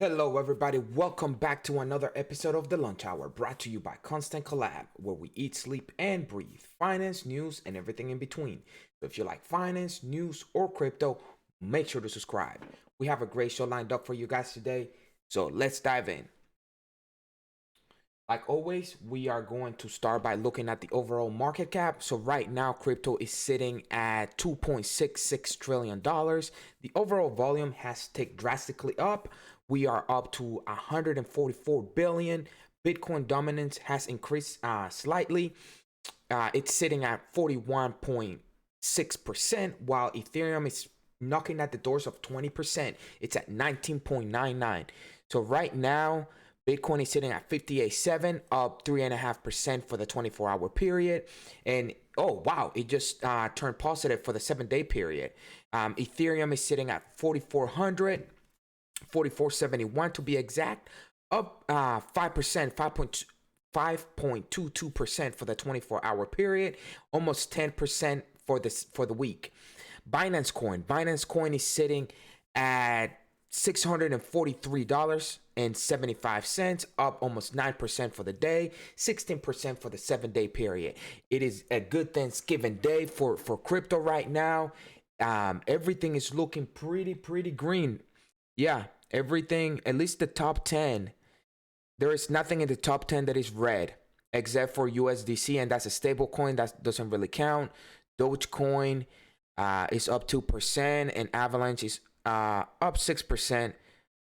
Hello, everybody. Welcome back to another episode of The Lunch Hour, brought to you by Collab, where we eat, sleep, and breathe finance, news, and everything in between. So if you like finance, news, or crypto, make sure to subscribe. We have a great show lined up for you guys today, so let's dive in. Like always, we are going to start by looking at the overall market cap. So right now, crypto is sitting at $2.66 trillion. The overall volume has ticked drastically up. We are up to 144 billion. Bitcoin dominance has increased slightly. It's sitting at 41.6%, while Ethereum is knocking at the doors of 20%. It's at 19.99. So right now, Bitcoin is sitting at 58.7, up 3.5% for the 24-hour period. And oh, wow, it just turned positive for the 7-day period. Ethereum is sitting at 4,400, 4,471 to be exact, up 5%, 5.22% for the 24-hour period, almost 10% for the week. Binance Coin is sitting at $643.75, up almost 9% for the day, 16% for the 7-day period. It is a good Thanksgiving day for crypto right now. Everything is looking pretty green. Yeah, everything, at least the top 10. There is nothing in the top 10 that is red, except for USDC, and that's a stable coin. That doesn't really count. Dogecoin is up 2%, and Avalanche is up 6%,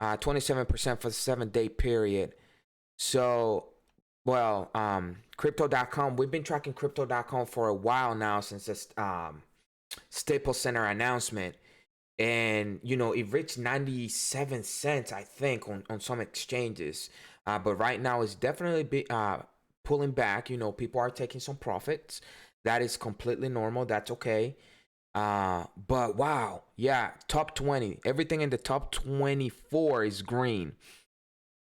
27% for the 7-day period. So, well, crypto.com, we've been tracking crypto.com for a while now, since this Staples Center announcement. And, you know, it reached 97 cents, I think, on some exchanges. But right now it's definitely pulling back. You know, people are taking some profits. That is completely normal. That's okay. But wow, yeah, top 20, everything in the top 24 is green,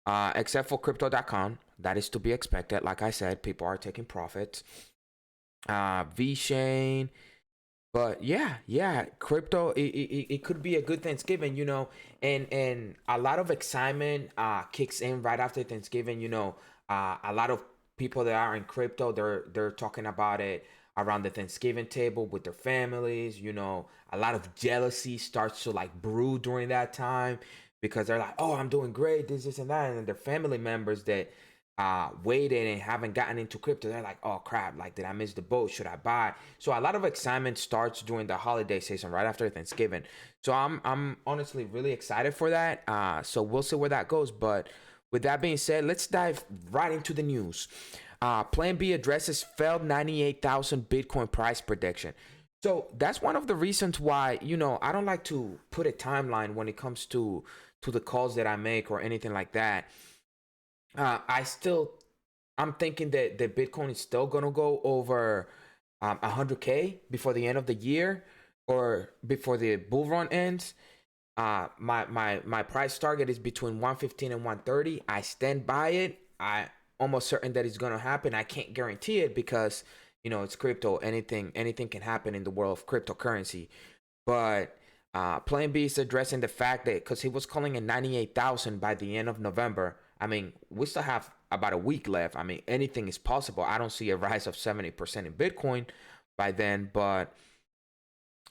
except for crypto.com. That is to be expected. Like I said, people are taking profits. VeChain, but yeah, crypto, it could be a good Thanksgiving, you know, and a lot of excitement kicks in right after Thanksgiving. You know, a lot of people that are in crypto, they're talking about it around the Thanksgiving table with their families. You know, a lot of jealousy starts to like brew during that time, because they're like, oh, I'm doing great, this and that, and their family members that waited and haven't gotten into crypto, they're like, oh crap, like, did I miss the boat? Should I buy? So a lot of excitement starts during the holiday season right after Thanksgiving. So I'm honestly really excited for that. So we'll see where that goes. But with that being said, let's dive right into the news. PlanB addresses failed 98,000 Bitcoin price prediction. So that's one of the reasons why, you know, I don't like to put a timeline when it comes to the calls that I make or anything like that. I'm thinking that the Bitcoin is still gonna go over 100K before the end of the year, or before the bull run ends. My price target is between 115 and 130. I stand by it. I almost certain that it's gonna happen. I can't guarantee it, because, you know, it's crypto. Anything can happen in the world of cryptocurrency. But PlanB is addressing the fact that, because he was calling it 98,000 by the end of November. I mean, we still have about a week left. I mean, anything is possible. I don't see a rise of 70% in Bitcoin by then. But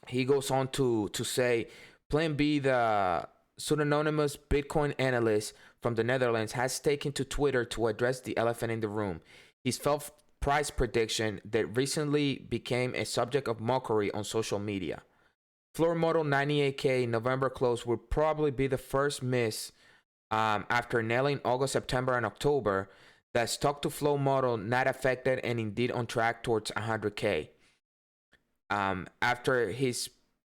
he goes on to say, PlanB, the pseudonymous Bitcoin analyst from the Netherlands, has taken to Twitter to address the elephant in the room. His felt price prediction that recently became a subject of mockery on social media. Floor model 98K November close will probably be the first miss after nailing August, September, and October. The stock to flow model not affected and indeed on track towards 100K. After his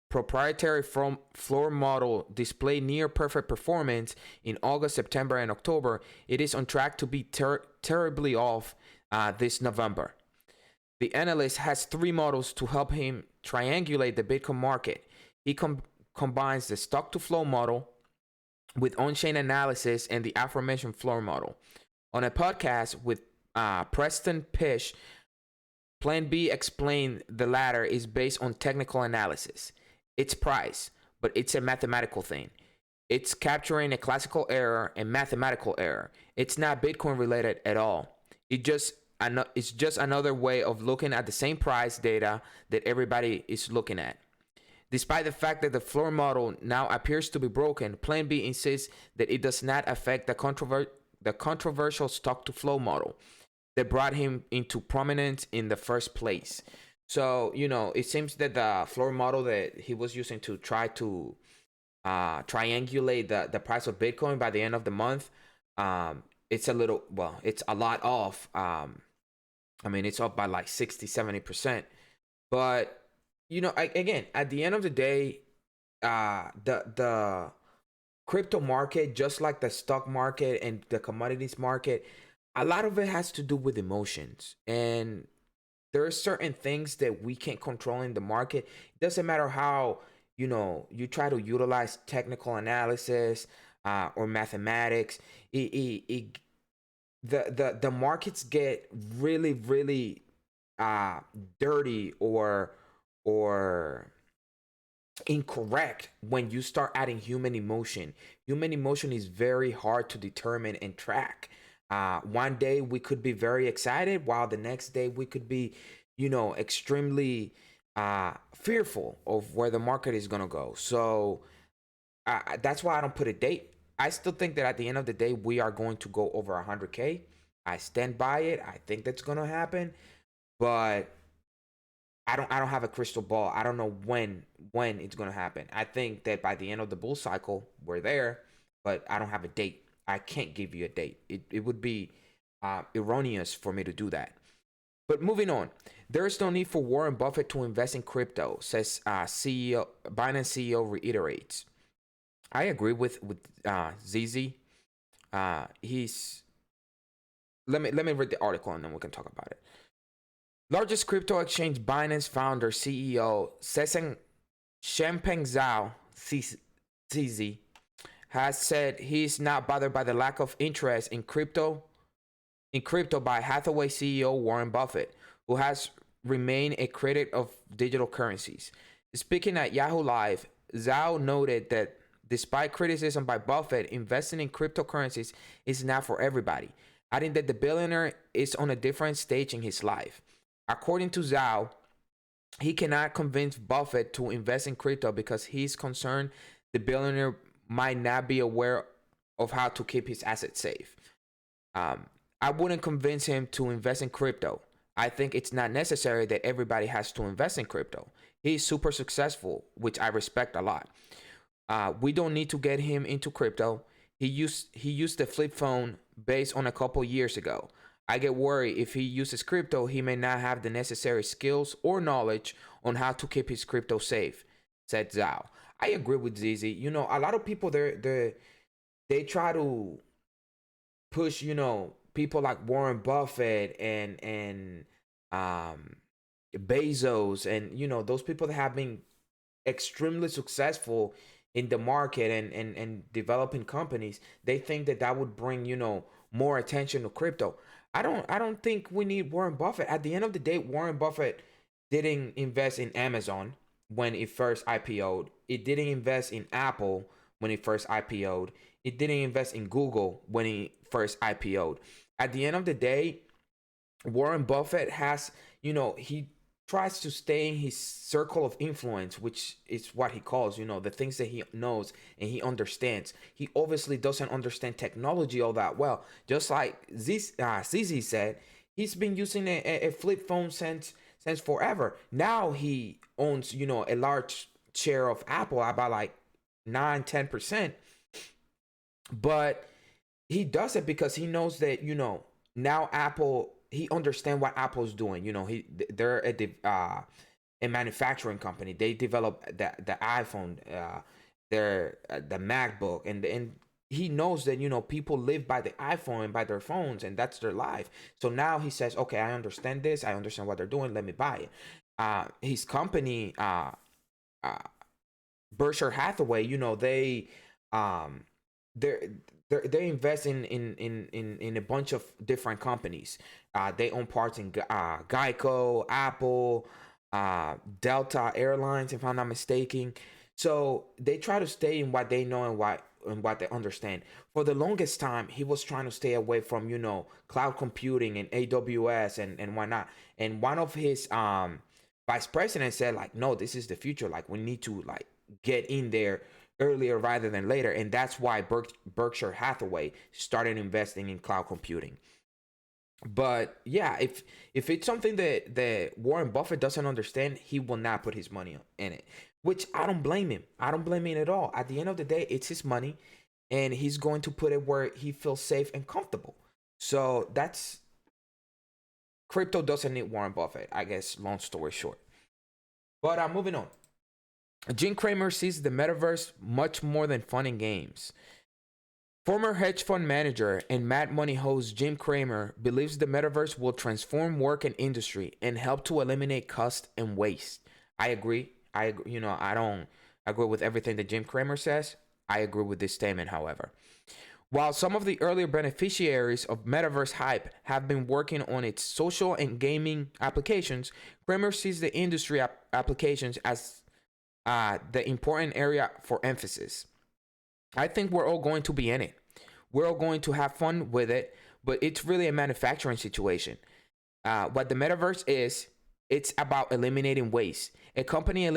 proprietary floor model displayed near perfect performance in August, September, and October, it is on track to be terribly off this November. The analyst has 3 models to help him triangulate the Bitcoin market. He combines the stock to flow model with on-chain analysis and the aforementioned floor model. On a podcast with Preston Pish, PlanB explained the latter is based on technical analysis. It's price, but it's a mathematical thing. It's capturing a classical error and mathematical error. It's not Bitcoin related at all. It's just another way of looking at the same price data that everybody is looking at. Despite the fact that the floor model now appears to be broken, PlanB insists that it does not affect the controversial stock to flow model that brought him into prominence in the first place. So, it seems that the floor model that he was using to try to triangulate the price of Bitcoin by the end of the month, it's a lot off. It's up by like 60-70%. But, again, at the end of the day, the crypto market, just like the stock market and the commodities market, a lot of it has to do with emotions. And there are certain things that we can't control in the market. It doesn't matter how, you try to utilize technical analysis or mathematics. The markets get really, really dirty or incorrect when you start adding human emotion. Human emotion is very hard to determine and track. One day we could be very excited, while the next day we could be, extremely fearful of where the market is gonna go. So that's why I don't put a date. I still think that at the end of the day, we are going to go over 100K. I stand by it. I think that's gonna happen, but I don't have a crystal ball. I don't know when it's gonna happen. I think that by the end of the bull cycle, we're there, but I don't have a date. I can't give you a date. It would be erroneous for me to do that. But moving on, there is no need for Warren Buffett to invest in crypto, says Binance CEO reiterates. I agree with ZZ. He's let me read the article and then we can talk about it. Largest crypto exchange Binance founder CEO Changpeng Zhao CZ has said he's not bothered by the lack of interest in crypto by Hathaway CEO Warren Buffett, who has remained a critic of digital currencies. Speaking at Yahoo Live, Zhao noted that despite criticism by Buffett, investing in cryptocurrencies is not for everybody, adding that the billionaire is on a different stage in his life. According to Zhao, he cannot convince Buffett to invest in crypto because he's concerned the billionaire might not be aware of how to keep his assets safe. I wouldn't convince him to invest in crypto. I think it's not necessary that everybody has to invest in crypto. He's super successful, which I respect a lot. We don't need to get him into crypto. He used the flip phone based on a couple years ago. I get worried if he uses crypto, he may not have the necessary skills or knowledge on how to keep his crypto safe, said Zhao. I agree with ZZ. A lot of people they try to push, people like Warren Buffett and Bezos and those people that have been extremely successful in the market and developing companies. They think that would bring more attention to crypto. I don't think we need Warren Buffett. At the end of the day, Warren Buffett didn't invest in Amazon when it first IPO'd. It didn't invest in Apple when it first IPO'd. It didn't invest in Google when it first IPO'd. At the end of the day, Warren Buffett has, he tries to stay in his circle of influence, which is what he calls, the things that he knows and he understands. He obviously doesn't understand technology all that well. Just like ZZ said, he's been using a flip phone since forever. Now he owns, a large share of Apple, about like 9-10%. But he does it because he knows that, now Apple, he understands what Apple's doing. They're a manufacturing company. They develop the iPhone, the MacBook, and he knows that people live by the iPhone and by their phones, and that's their life. So now he says, okay, I understand this. I understand what they're doing. Let me buy it. His company, Berkshire Hathaway, they invest in a bunch of different companies. They own parts in Geico, Apple, Delta Airlines, if I'm not mistaken. So they try to stay in what they know and and what they understand. For the longest time, he was trying to stay away from, cloud computing and AWS and whatnot. And one of his vice presidents said, like, no, this is the future. Like, we need to like get in there earlier rather than later. And that's why Berkshire Hathaway started investing in cloud computing. But yeah, if it's something that Warren Buffett doesn't understand, he will not put his money in it, which I don't blame him. I don't blame him at all. At the end of the day, it's his money, and he's going to put it where he feels safe and comfortable. So that's crypto doesn't need Warren Buffett, I guess, long story short. But moving on. Jim Cramer sees the metaverse much more than fun and games. Former hedge fund manager and Mad Money host Jim Cramer believes the metaverse will transform work and industry and help to eliminate cost and waste. I agree. I don't agree with everything that Jim Cramer says. I agree with this statement, however. While some of the earlier beneficiaries of metaverse hype have been working on its social and gaming applications, Cramer sees the industry applications as the important area for emphasis. I think we're all going to be in it. We're all going to have fun with it, but it's really a manufacturing situation. What the metaverse is, it's about eliminating waste. A company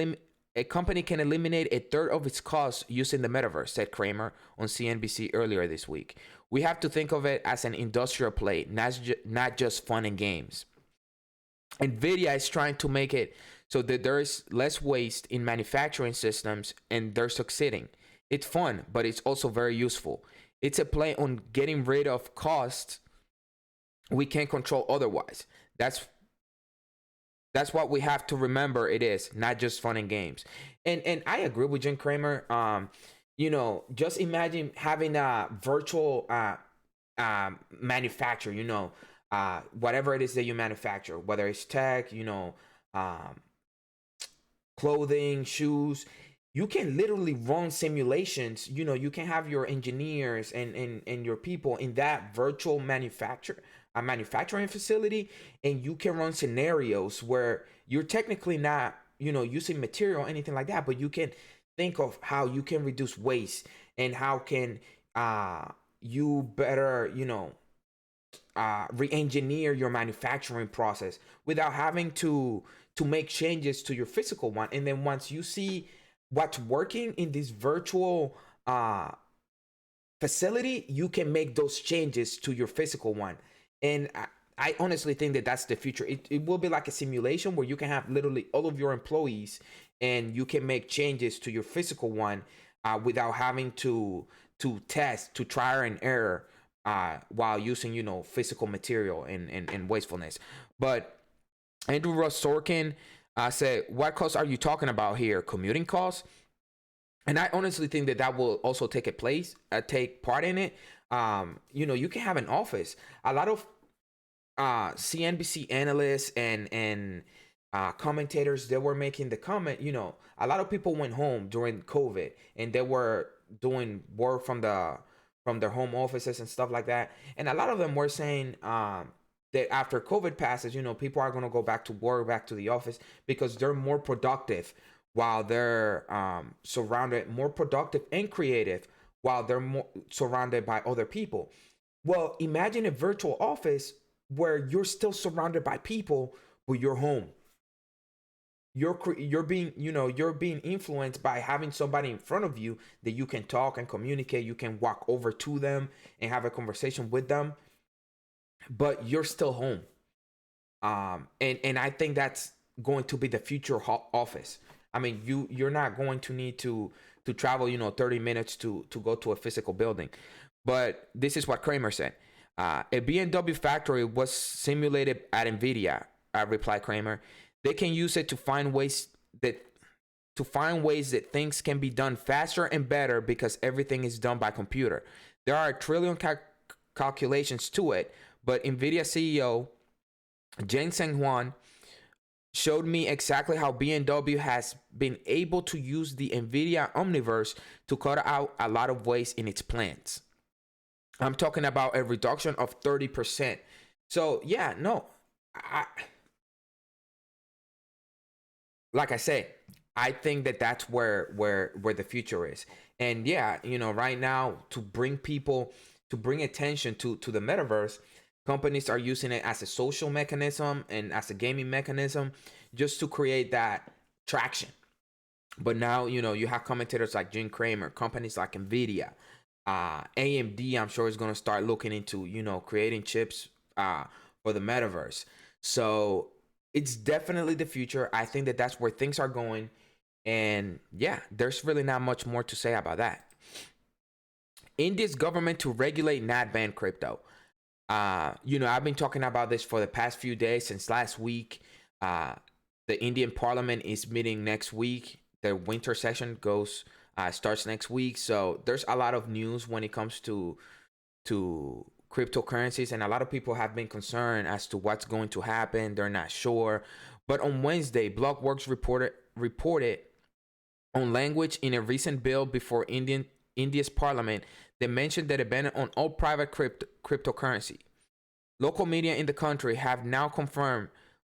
can eliminate a third of its costs using the metaverse, said Cramer on CNBC earlier this week. We have to think of it as an industrial play, not just fun and games. NVIDIA is trying to make it so that there is less waste in manufacturing systems, and they're succeeding. It's fun, but it's also very useful. It's a play on getting rid of costs we can't control otherwise. That's what we have to remember. It is not just fun and games. And I agree with Jim Cramer. Just imagine having a virtual manufacturer, whatever it is that you manufacture, whether it's tech, clothing, shoes. You can literally run simulations. You can have your engineers and your people in that virtual manufacturing facility, and you can run scenarios where you're technically not, using material or anything like that, but you can think of how you can reduce waste and how can you better, re-engineer your manufacturing process without having to make changes to your physical one. And then once you see what's working in this virtual facility, you can make those changes to your physical one. And I honestly think that that's the future. It will be like a simulation where you can have literally all of your employees and you can make changes to your physical one without having to test, to try and error while using, physical material and wastefulness. But Andrew Ross Sorkin said, what costs are you talking about here? Commuting costs? And I honestly think that will also take part in it. You can have an office. A lot of CNBC analysts and commentators, they were making the comment, a lot of people went home during COVID and they were doing work from their home offices and stuff like that. And a lot of them were saying that after COVID passes, people are going to go back to work, back to the office, because they're more productive while they're more productive and creative while they're more surrounded by other people. Well, imagine a virtual office where you're still surrounded by people, but you're home. You're being influenced by having somebody in front of you that you can talk and communicate. You can walk over to them and have a conversation with them, but you're still home. And I think that's going to be the future office. I mean, you're not going to need to travel, 30 minutes to go to a physical building. But this is what Cramer said. A BMW factory was simulated at NVIDIA, replied Cramer. They can use it to find ways that things can be done faster and better because everything is done by computer. There are a trillion calculations to it, but NVIDIA CEO Jensen Huang showed me exactly how BMW has been able to use the NVIDIA Omniverse to cut out a lot of waste in its plants. I'm talking about a reduction of 30%. So yeah, no, like I say, I think that that's where the future is. And yeah, right now, to bring attention to the metaverse, companies are using it as a social mechanism and as a gaming mechanism, just to create that traction. But now, you have commentators like Jim Cramer, companies like Nvidia, AMD. I'm sure is going to start looking into creating chips for the metaverse. So it's definitely the future. I think that that's where things are going. And yeah, there's really not much more to say about that. India's government to regulate, not ban crypto. I've been talking about this for the past few days, since last week. The Indian Parliament is meeting next week. The winter session starts next week. So there's a lot of news when it comes to cryptocurrencies, and a lot of people have been concerned as to what's going to happen. They're not sure. But on Wednesday, Blockworks reported on language in a recent bill before India's parliament that mentioned that a ban on all private cryptocurrency. Local media in the country have now confirmed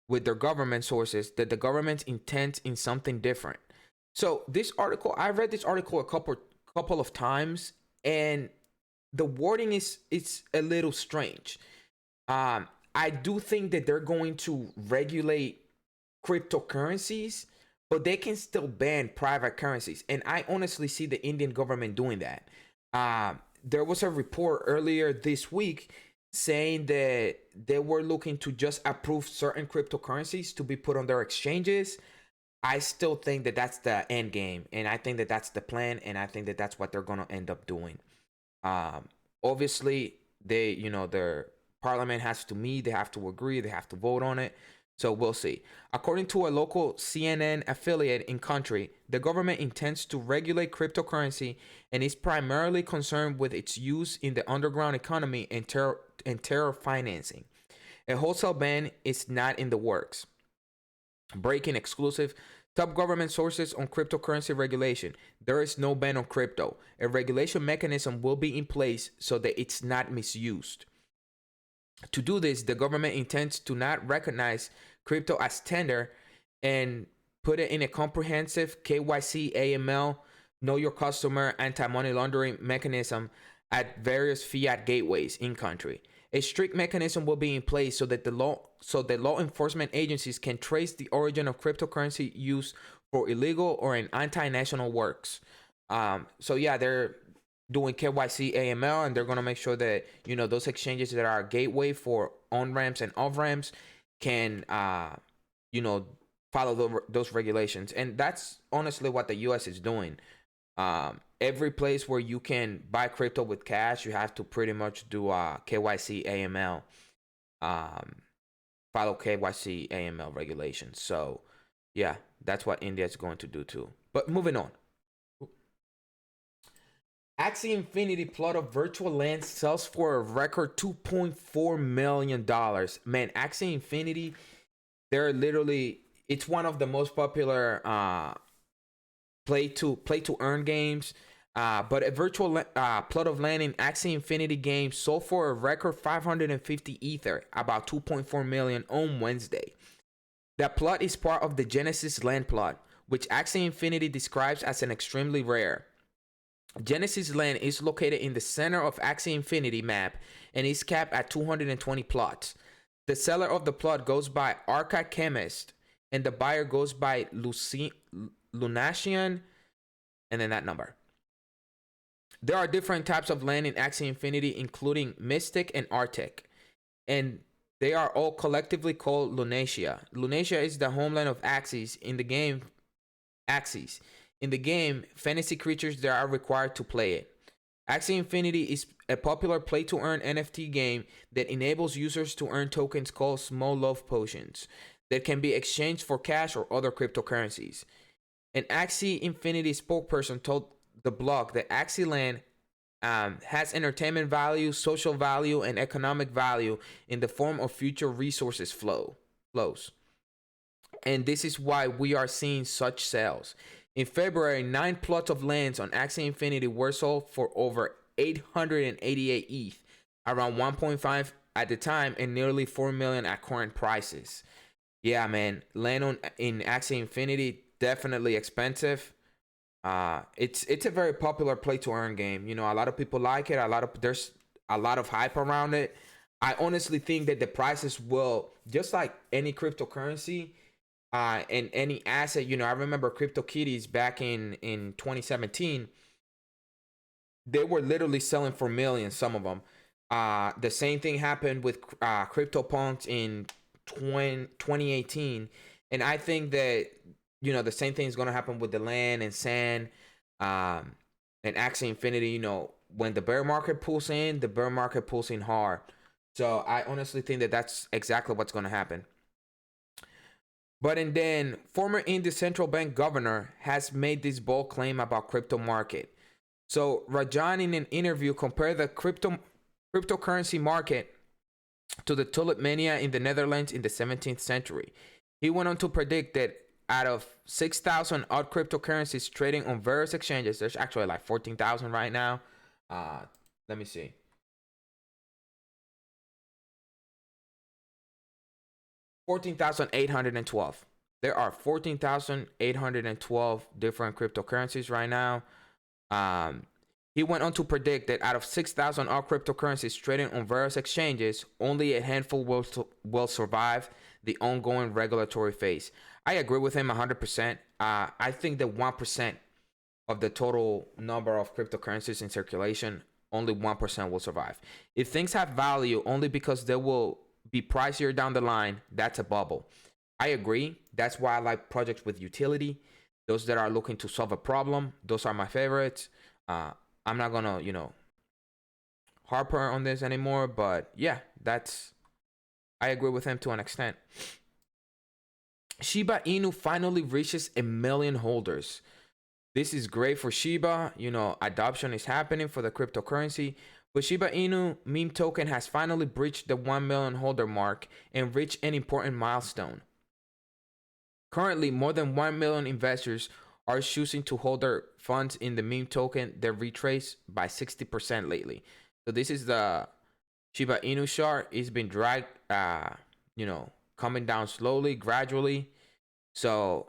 with their government sources that the government's intent in something different. So this article, I read this article a couple of times, and the wording is a little strange. I do think that they're going to regulate cryptocurrencies, but they can still ban private currencies. And I honestly see the Indian government doing that. There was a report earlier this week saying that they were looking to just approve certain cryptocurrencies to be put on their exchanges. I still think that that's the end game, and I think that that's the plan, and I think that that's what they're going to end up doing. Obviously, their parliament has to meet, they have to agree, they have to vote on it. So we'll see. According to a local CNN affiliate in country, the government intends to regulate cryptocurrency and is primarily concerned with its use in the underground economy and terror financing. A wholesale ban is not in the works. Breaking exclusive top government sources on cryptocurrency regulation. There is no ban on crypto. A regulation mechanism will be in place so that it's not misused. To do this, the government intends to not recognize crypto as tender and put it in a comprehensive KYC, AML, know your customer, anti-money laundering mechanism at various fiat gateways in country. A strict mechanism will be in place so that law enforcement agencies can trace the origin of cryptocurrency used for illegal or in anti-national works. So yeah, they're doing KYC, AML, and they're going to make sure that those exchanges that are a gateway for on ramps and off ramps can follow those regulations. And that's honestly what the US is doing. Every place where you can buy crypto with cash, you have to pretty much do KYC, AML, follow KYC, AML regulations. So yeah, that's what India is going to do too. But moving on. Axie Infinity plot of virtual land sells for a record $2.4 million. Man, Axie Infinity, it's one of the most popular play to earn games. But a virtual plot of land in Axie Infinity game sold for a record 550 Ether, about 2.4 million on Wednesday. That plot is part of the Genesis land plot, which Axie Infinity describes as an extremely rare. Genesis land is located in the center of Axie Infinity map and is capped at 220 plots. The seller of the plot goes by Arca Chemist, and the buyer goes by Lunatian, and then that number. There are different types of land in Axie Infinity, including Mystic and Arctic, and they are all collectively called Lunatia. Lunatia is the homeland of Axies in the game. Axies. In the game, fantasy creatures that are required to play it. Axie Infinity is a popular play-to-earn NFT game that enables users to earn tokens called Small Love Potions that can be exchanged for cash or other cryptocurrencies. An Axie Infinity spokesperson told the blog that Axie Land has entertainment value, social value, and economic value in the form of future resources flows. And this is why we are seeing such sales. In February, 9 plots of lands on Axie Infinity were sold for over 888 ETH, around 1.5 at the time, and nearly 4 million at current prices. Yeah, man, land in Axie Infinity, definitely expensive. It's a very popular play to earn game. You know, a lot of people like it. There's a lot of hype around it. I honestly think that the prices will, just like any cryptocurrency, and any asset. You know, I remember CryptoKitties back in 2017. They were literally selling for millions, some of them. The same thing happened with CryptoPunks in 2018. And I think that, you know, the same thing is going to happen with the land and sand, and Axie Infinity. You know, when the bear market pulls in, the bear market pulls in hard. So I honestly think that that's exactly what's going to happen. But and then former Indian central bank governor has made this bold claim about crypto market. So Rajan in an interview compared the cryptocurrency market to the tulip mania in the Netherlands in the 17th century. He went on to predict that out of 6,000 odd cryptocurrencies trading on various exchanges, there's actually like 14,000 right now. Let me see. 14,812. There are 14,812 different cryptocurrencies right now. He went on to predict that out of 6,000 all cryptocurrencies trading on various exchanges, only a handful will survive the ongoing regulatory phase. I agree with him 100%. I think that 1% of the total number of cryptocurrencies in circulation, only 1% will survive. If things have value only because they will be pricier down the line, that's a bubble. I agree. That's why I like projects with utility. Those that are looking to solve a problem, those are my favorites. I'm not gonna, you know, harper on this anymore, but yeah, I agree with him to an extent. Shiba Inu finally reaches 1 million holders. This is great for Shiba. You know, adoption is happening for the cryptocurrency. But Shiba Inu meme token has finally breached the 1 million holder mark and reached an important milestone. Currently, more than 1 million investors are choosing to hold their funds in the meme token that retraced by 60% lately. So this is the Shiba Inu chart. It's been dragged, you know, coming down slowly, gradually. So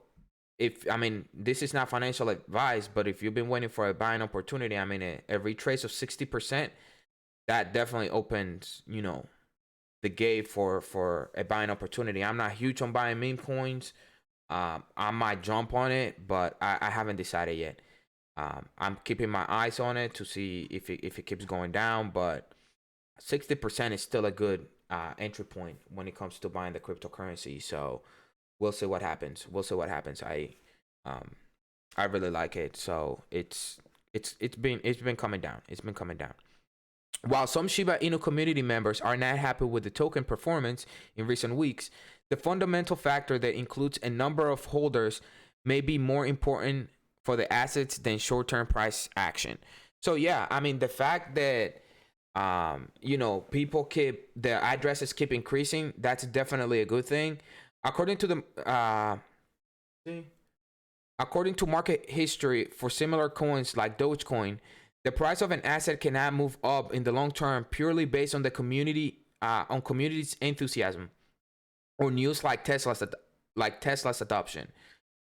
this is not financial advice, but if you've been waiting for a buying opportunity, a retrace of 60%, that definitely opens, you know, the gate for a buying opportunity. I'm not huge on buying meme coins. I might jump on it, but I haven't decided yet. I'm keeping my eyes on it to see if it keeps going down, but 60% is still a good entry point when it comes to buying the cryptocurrency. So we'll see what happens. I really like it. So it's been coming down. It's been coming down. While some Shiba Inu community members are not happy with the token performance in recent weeks, the fundamental factor that includes a number of holders may be more important for the assets than short-term price action. So yeah, the fact that you know, people keep their addresses keep increasing, that's definitely a good thing. According to market history for similar coins like Dogecoin, the price of an asset cannot move up in the long term purely based on the community's enthusiasm or news like Tesla's adoption.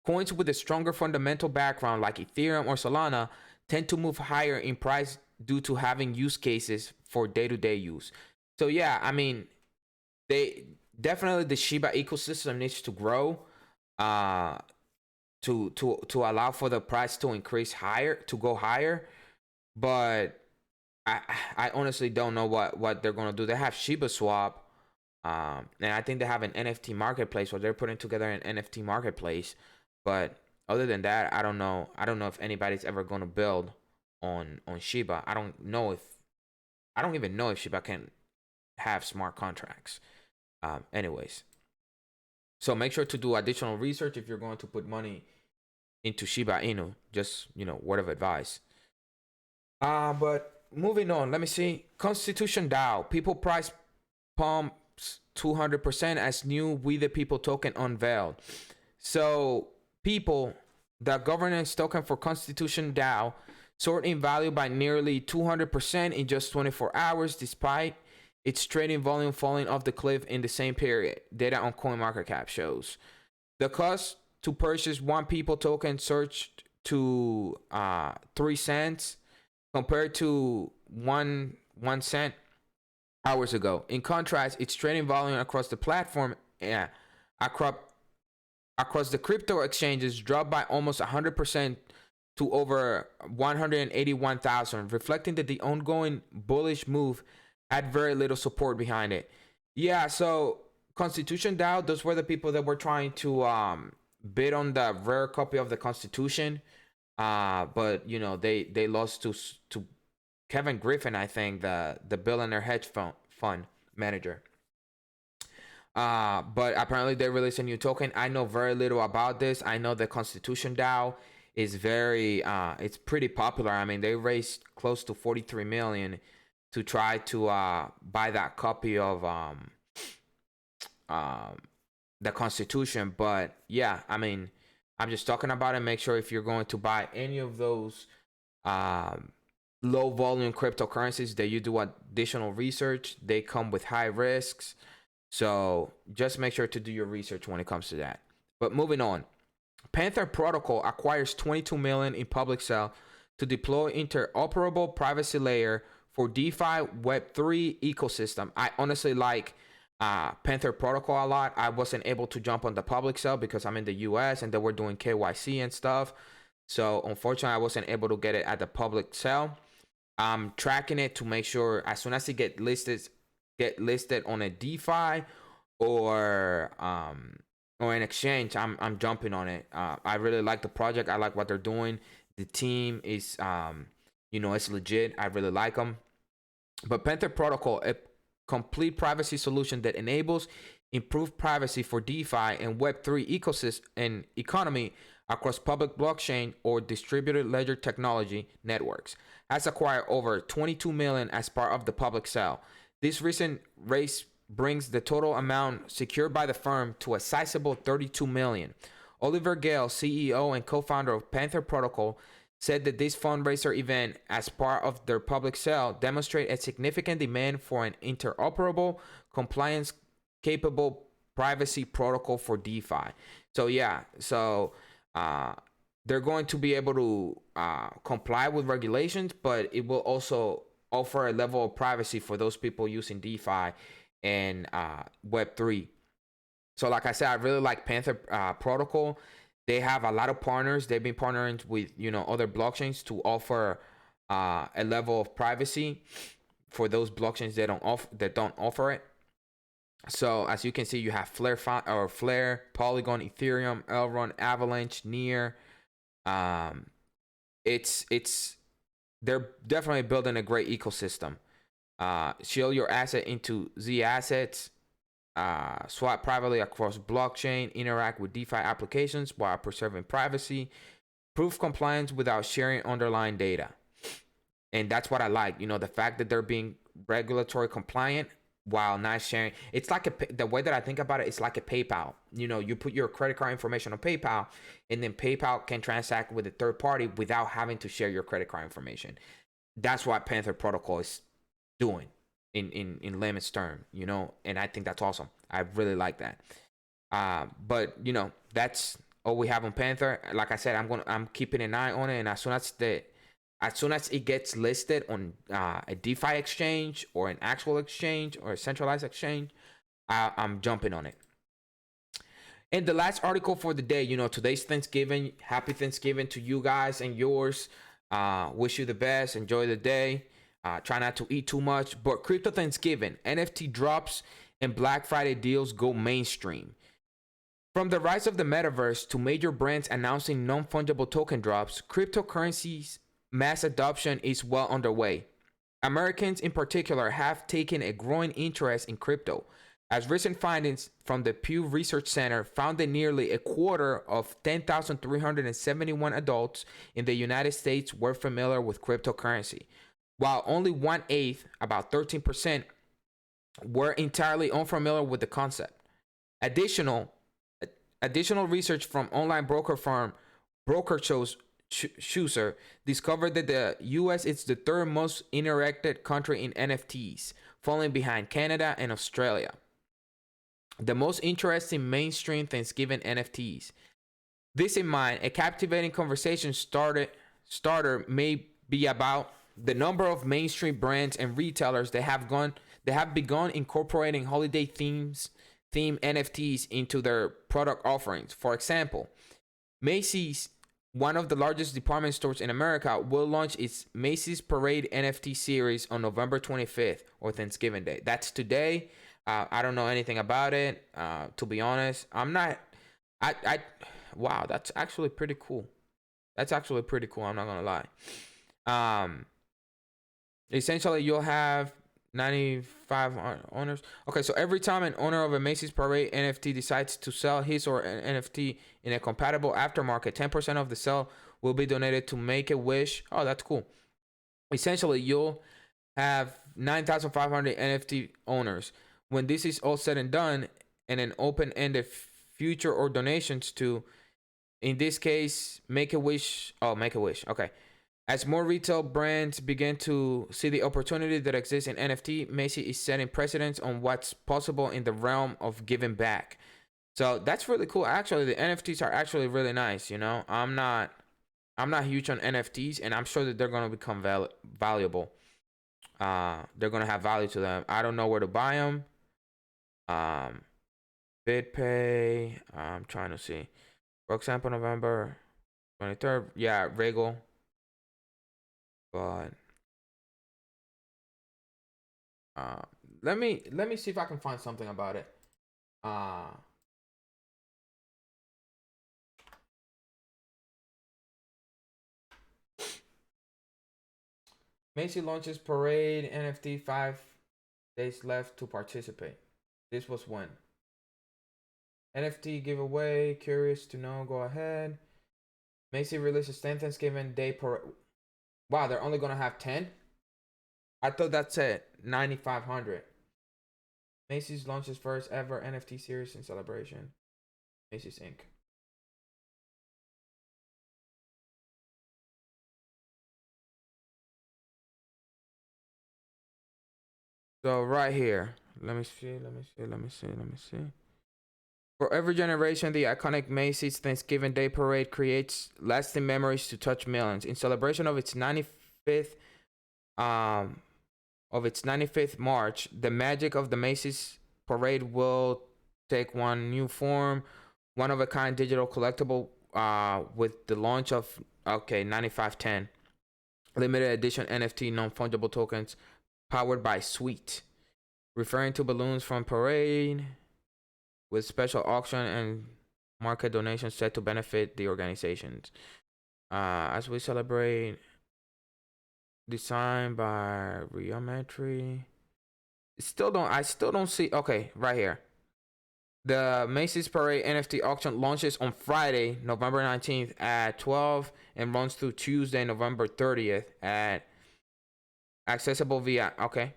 Coins with a stronger fundamental background like Ethereum or Solana tend to move higher in price due to having use cases for day-to-day use. So yeah, they definitely, the Shiba ecosystem needs to grow to allow for the price to increase higher, to go higher. But I honestly don't know what they're gonna do. They have Shiba Swap, and I think they have an NFT marketplace, or they're putting together an NFT marketplace. But other than that, I don't know if anybody's ever gonna build on Shiba. I don't even know if Shiba can have smart contracts. Anyways, so make sure to do additional research if you're going to put money into Shiba Inu. Just, you know, word of advice. But moving on, let me see. ConstitutionDAO, people price pumps 200% as new We the People token unveiled. So people, the governance token for ConstitutionDAO, soared in value by nearly 200% in just 24 hours, despite its trading volume falling off the cliff in the same period. Data on CoinMarketCap shows. The cost to purchase one People token surged to 3 cents compared to 1 cent hours ago. In contrast, its trading volume across the platform, across the crypto exchanges, dropped by almost 100% to over 181,000, reflecting that the ongoing bullish move had very little support behind it. Yeah, so ConstitutionDAO, those were the people that were trying to bid on the rare copy of the Constitution, but you know they lost to Kevin Griffin, I think, the billionaire hedge fund manager. But apparently they released a new token. I know very little about this. I know the ConstitutionDAO is very it's pretty popular. I mean, they raised close to 43 million to try to buy that copy of the Constitution. But yeah, I mean, I'm just talking about it. Make sure if you're going to buy any of those low volume cryptocurrencies that you do additional research. They come with high risks, so just make sure to do your research when it comes to that. But moving on, Panther Protocol acquires 22 million in public sale to deploy interoperable privacy layer for DeFi Web3 ecosystem. I honestly like Panther Protocol a lot. I wasn't able to jump on the public sale because I'm in the US and they were doing KYC and stuff. So unfortunately, I wasn't able to get it at the public sale. I'm tracking it to make sure as soon as it get listed on a DeFi or an exchange, I'm jumping on it. I really like the project. I like what they're doing. The team is it's legit. I really like them. But Panther Protocol, a complete privacy solution that enables improved privacy for DeFi and Web3 ecosystem and economy across public blockchain or distributed ledger technology networks, has acquired over 22 million as part of the public sale. This recent raise brings the total amount secured by the firm to a sizable 32 million. Oliver Gale, CEO and co-founder of Panther Protocol, said that this fundraiser event as part of their public sale demonstrate a significant demand for an interoperable, compliance-capable privacy protocol for DeFi. So yeah, they're going to be able to comply with regulations, but it will also offer a level of privacy for those people using DeFi and Web3. So like I said, I really like Panther Protocol. They have a lot of partners. They've been partnering with other blockchains to offer a level of privacy for those blockchains that don't offer it. So as you can see, you have Flare, Polygon, Ethereum, Elrond, Avalanche, Near. They're definitely building a great ecosystem. Shield your asset into Z assets. Swap privately across blockchain, interact with DeFi applications while preserving privacy, prove compliance without sharing underlying data. And that's what I like, the fact that they're being regulatory compliant while not sharing. It's like the way that I think about it, it's like a PayPal. You put your credit card information on PayPal, and then PayPal can transact with a third party without having to share your credit card information. That's what Panther Protocol is doing in layman's term, and I think that's awesome. I really like that. But that's all we have on Panther. Like I said, I'm keeping an eye on it, and as soon as it gets listed on a DeFi exchange or an actual exchange or a centralized exchange, I'm jumping on it. And the last article for the day, today's Thanksgiving. Happy Thanksgiving to you guys and yours. Wish you the best. Enjoy the day. Try not to eat too much. But crypto Thanksgiving, NFT drops and Black Friday deals go mainstream. From the rise of the Metaverse to major brands announcing non-fungible token drops, cryptocurrencies mass adoption is well underway. Americans in particular have taken a growing interest in crypto, as recent findings from the Pew Research Center found that nearly a quarter of 10,371 adults in the United States were familiar with cryptocurrency, while only 1/8, about 13%, were entirely unfamiliar with the concept. Additional research from online broker firm Chooser discovered that the US is the third most interacted country in NFTs, falling behind Canada and Australia. The most interesting mainstream Thanksgiving NFTs. This in mind, a captivating conversation starter may be about the number of mainstream brands and retailers that have begun incorporating holiday theme NFTs into their product offerings. For example, Macy's, one of the largest department stores in America, will launch its Macy's Parade NFT series on November 25th, or Thanksgiving Day. That's today. I don't know anything about it. To be honest, I'm not. Wow, that's actually pretty cool. That's actually pretty cool. I'm not gonna lie. Essentially, you'll have 95 owners. Okay, so every time an owner of a Macy's Parade NFT decides to sell his or an NFT in a compatible aftermarket, 10% of the sale will be donated to Make-A-Wish. Oh, that's cool. Essentially, you'll have 9,500 NFT owners. When this is all said and done, and an open-ended future or donations to, in this case, Make-A-Wish. Oh, Make-A-Wish. Okay. As more retail brands begin to see the opportunity that exists in NFT, Macy is setting precedents on what's possible in the realm of giving back. So that's really cool. Actually, the NFTs are actually really nice. You know, I'm not huge on NFTs, and I'm sure that they're gonna become valuable. They're gonna have value to them. I don't know where to buy them. BitPay. I'm trying to see. For example, November 23rd. Yeah, Regal. But let me see if I can find something about it. Macy launches Parade NFT, 5 days left to participate. This was when. NFT giveaway. Curious to know? Go ahead. Macy releases 10 Thanksgiving Day Parade. Wow, they're only gonna have 10? I thought that said 9,500. Macy's launches first ever NFT series in celebration. Macy's Inc. So right here, let me see. For every generation, the iconic Macy's Thanksgiving Day Parade creates lasting memories to touch millions. In celebration of its 95th March, the magic of the Macy's Parade will take one new form, one of a kind digital collectible with the launch of 9510 limited edition NFT non-fungible tokens powered by Sweet, referring to balloons from Parade, with special auction and market donations set to benefit the organizations. As we celebrate, designed by Geometry. I still don't see. Okay, right here. The Macy's Parade NFT auction launches on Friday, November 19th at 12 and runs through Tuesday, November 30th at accessible via. Okay.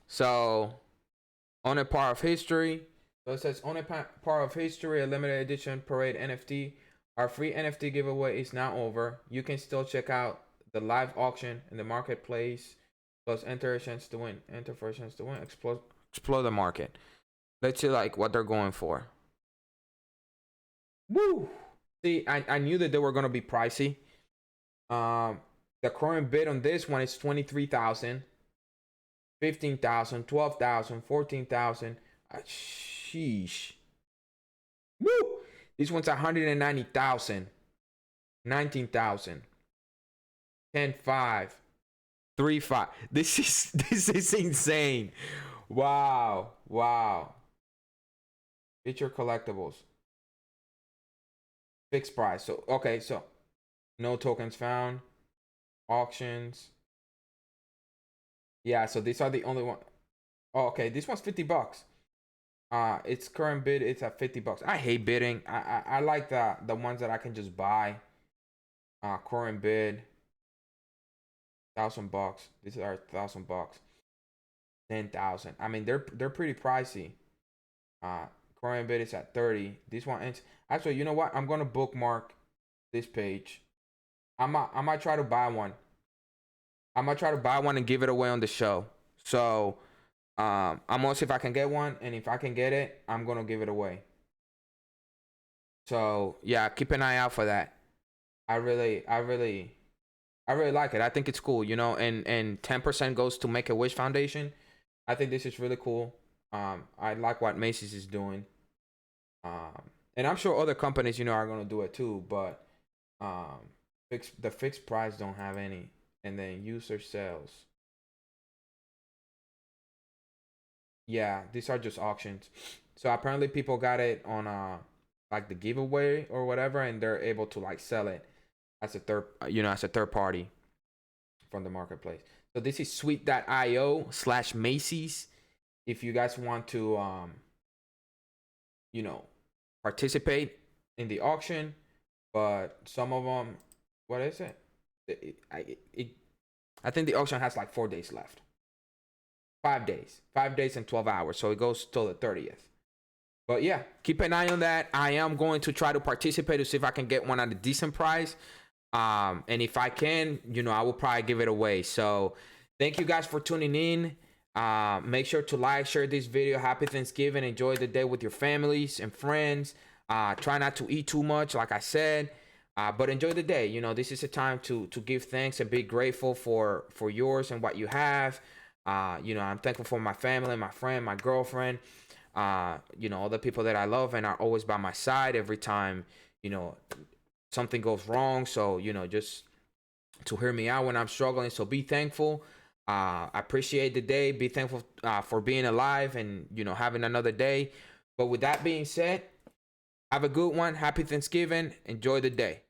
So, on a part of history. So it says on a part of history, a limited edition Parade NFT. Our free NFT giveaway is now over. You can still check out the live auction in the marketplace. Plus enter a chance to win. Enter for a chance to win. Explore the market. Let's see like what they're going for. Woo! See, I knew that they were gonna be pricey. The current bid on this one is 23,000. 15,000, 12,000, 14,000. Sheesh. Woo! This one's 190,000. 19,000. 10,500. 3,500. This is insane. Wow. Feature collectibles. Fixed price. So okay, so no tokens found. Auctions. Yeah, so these are the only one. Oh, okay, this one's $50. Its current bid it's at $50. I hate bidding. I like the ones that I can just buy. Current bid $1,000. These are $1,000. 10,000. I mean they're pretty pricey. Current bid is at 30. This one ends. Actually, you know what? I'm gonna bookmark this page. I might try to buy one. I'm gonna try to buy one and give it away on the show. So I'm gonna see if I can get one, and if I can get it, I'm gonna give it away. So yeah, keep an eye out for that. I really, I really, I really like it. I think it's cool, you know, and 10% goes to Make a Wish Foundation. I think this is really cool. I like what Macy's is doing. And I'm sure other companies, you know, are gonna do it too. But the fixed price don't have any, and then user sales. Yeah, these are just auctions. So apparently people got it on like the giveaway or whatever, and they're able to like sell it as a third party from the marketplace. So this is sweet.io/Macy's. If you guys want to you know, participate in the auction, but some of them, what is it? I think the auction has like 4 days left. 5 days and 12 hours. So it goes till the 30th. But yeah, keep an eye on that. I am going to try to participate to see if I can get one at a decent price. And if I can, you know, I will probably give it away. So thank you guys for tuning in. Make sure to like, share this video. Happy Thanksgiving. Enjoy the day with your families and friends. Try not to eat too much, like I said. But enjoy the day. You know, this is a time to give thanks and be grateful for yours and what you have. You know, I'm thankful for my family, my friend, my girlfriend. You know, all the people that I love and are always by my side every time, you know, something goes wrong. So, you know, just to hear me out when I'm struggling. So be thankful. I appreciate the day. Be thankful for being alive and, you know, having another day. But with that being said, have a good one. Happy Thanksgiving. Enjoy the day.